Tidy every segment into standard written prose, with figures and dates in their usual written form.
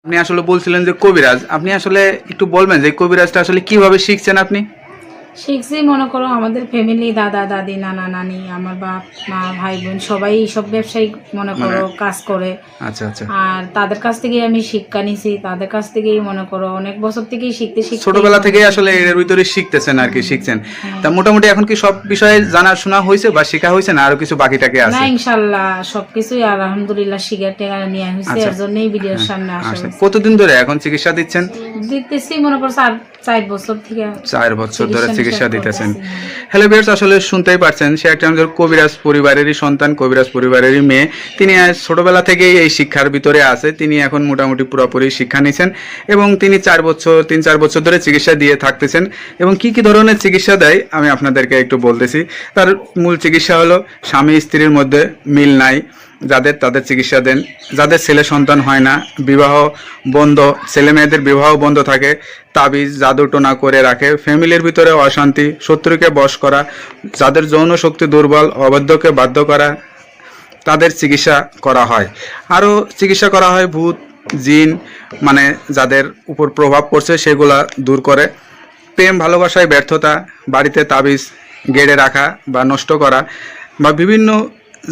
আপনি আসলে বলছিলেন যে কবিরাজ, আপনি আসলে একটু বলবেন যে কবিরাজটা আসলে কিভাবে শিখছেন আপনি? শিখছি মনে করো আমাদের ফ্যামিলি, দাদা দাদি, নানা নানি, আমার বাপ মা, ভাই বোন সবাই সব ব্যবসায়ী মনে করো কাজ করে। আচ্ছা আচ্ছা। আর তাদের কাছ থেকেই আমি শিক্ষা নিছি, তাদের কাছ থেকেই মনে করো অনেক বছর থেকেই শিখতে শিখতে ছোটবেলা থেকেই আসলে এর ভিতরে শিখতেছেন আর কি, শিখছেন। তা মোটামুটি এখন কি সব বিষয়ে জানাশোনা হয়েছে বা শেখা হয়েছে, না আরো কিছু বাকিটাকে না আছে? ইনশাল্লাহ সবকিছুই আলহামদুলিল্লাহ শিখার টেকা নিয়ে হয়েছে, এর জন্যই ভিডিওর সামনে আসা হয়েছে। কতদিন ধরে এখন চিকিৎসা দিচ্ছেন? দিতেছি মনে করো 4 বছর থেকে। 4 বছর ধরে চিকিৎসা দিতেছেন। করতেছি। হ্যালো ভিউয়ার্স, আসলে শুনতেই পারছেন সে একটা আমাদের কবিরাজ পরিবারেরই সন্তান, কবিরাজ পরিবারেরই মেয়ে। তিনি ছোটবেলা থেকেই এই শিক্ষার ভিতরে আছে। তিনি এখন মোটামুটি পুরোপুরি শিক্ষা নিয়েছেন এবং তিনি 3-4 বছর ধরে চিকিৎসা দিয়ে থাকতেছেন। এবং কি কি ধরনের চিকিৎসা দেয় আমি আপনাদেরকে একটু বলতেছি। তার মূল চিকিৎসা হলো স্বামী স্ত্রীর মধ্যে মিল নাই তাদের চিকিৎসা দেন। যাদের ছেলে সন্তান হয় না, বিবাহ বন্ধ, ছেলে মেয়েদের বিবাহ বন্ধ থাকে, তাবিজ জাদু টোনা করে রাখে, ফ্যামিলির ভিতরে অশান্তি, শত্রুকে বশ করা, যাদের যৌন শক্তি দুর্বল, অবাধ্যকে বাধ্য করা, তাদের চিকিৎসা করা হয়। আরও চিকিৎসা করা হয় ভূত জিন, মানে যাদের উপর প্রভাব পড়ছে সেগুলা দূর করে। প্রেম ভালোবাসায় ব্যর্থতা, বাড়িতে তাবিজ গেড়ে রাখা বা নষ্ট করা, বা বিভিন্ন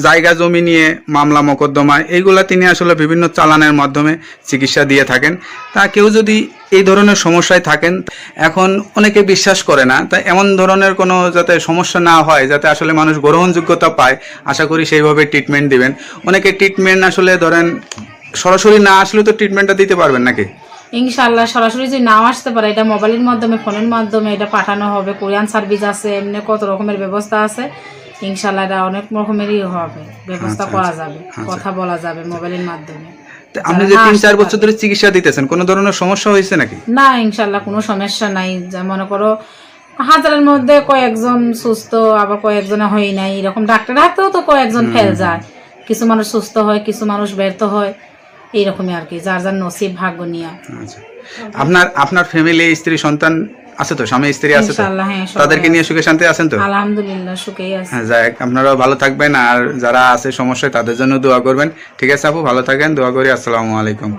জায়গা জমি নিয়ে মামলা মোকদ্দমা, এইগুলা তিনি আসলে বিভিন্ন চালানের মাধ্যমে চিকিৎসা দিয়ে থাকেন। তা কেউ যদি এই ধরনের সমস্যায় থাকেন, এখন অনেকে বিশ্বাস করে না, তাই এমন ধরনের কোনো যাতে সমস্যা না হয়, যাতে আসলে মানুষ গ্রহণযোগ্যতা পায়, আশা করি সেইভাবে ট্রিটমেন্ট দিবেন। অনেকে ট্রিটমেন্ট আসলে ধরেন সরাসরি না আসলে তো ট্রিটমেন্টটা দিতে পারবেন নাকি? ইনশাল্লাহ সরাসরি যদি নাও আসতে পারে, এটা মোবাইলের মাধ্যমে, ফোনের মাধ্যমে এটা পাঠানো হবে। কোরিয়ান সার্ভিস আছে, এমনি কত রকমের ব্যবস্থা আছে। ইনশাল্লাহ এটা অনেক রকমেরই হবে, ব্যবস্থা করা যাবে, কথা বলা যাবে মোবাইলের মাধ্যমে। আপনি যে 3-4 বছর ধরে চিকিৎসা দিতেছেন, কোনো ধরনের সমস্যা হয়েছে নাকি? না ইনশাল্লাহ কোনো সমস্যা নাই। যা মনে করো হাজারের মধ্যে কয়েকজন সুস্থ, আবার কয়েকজনে হয় নাই। এরকম ডাক্তার হাতেও তো কয়েকজন ফেল যায়, কিছু মানুষ সুস্থ হয়, কিছু মানুষ ব্যর্থ হয়, এইরকমই আর কি, যার যার নসিব ভাগ্য নিয়ে। আচ্ছা, আপনার ফ্যামিলি, স্ত্রী সন্তান আছে তো, স্বামী স্ত্রী আছে তো? ইনশাআল্লাহ হ্যাঁ, তাদেরকে নিয়ে সুখে শান্তি আছেন তো? আলহামদুলিল্লাহ সুখেই আছে। হ্যাঁ, যাক, আপনারাও ভালো থাকবেন, আর যারা আছে সমস্যায় তাদের জন্য দোয়া করবেন। ঠিক আছে আপু, ভালো থাকেন, দোয়া করি। আসসালামু আলাইকুম।